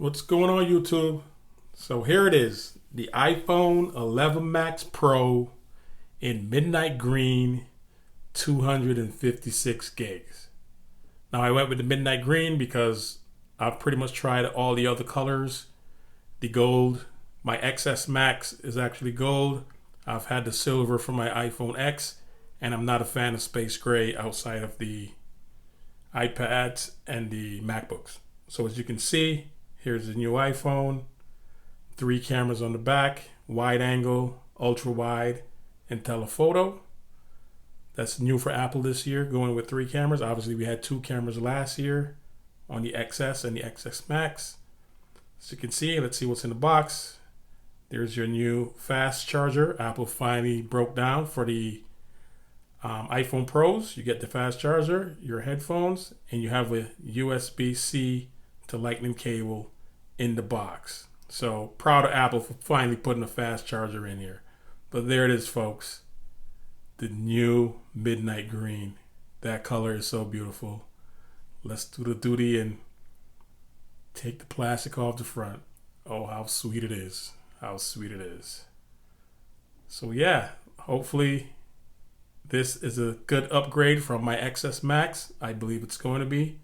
What's going on, YouTube? So here it is, the iPhone 11 Max Pro in midnight green, 256 gigs. Now I went with the midnight green because I've pretty much tried all the other colors. The gold, my XS Max is actually gold. I've had the silver for my iPhone X, and I'm not a fan of space gray outside of the iPads and the MacBooks. So as you can see, here's the new iPhone. 3 cameras on the back, wide angle, ultra wide, and telephoto. That's new for Apple this year, going with 3 cameras. Obviously, we had 2 cameras last year on the XS and the XS Max. As you can see, let's see what's in the box. There's your new fast charger. Apple finally broke down for the iPhone Pros. You get the fast charger, your headphones, and you have a USB-C to Lightning cable in the box. So proud of Apple for finally putting a fast charger in here. But there it is, folks. The new midnight green. That color is so beautiful. Let's do the duty and take the plastic off the front. Oh, how sweet it is. How sweet it is. So yeah, hopefully this is a good upgrade from my XS Max. I believe it's going to be.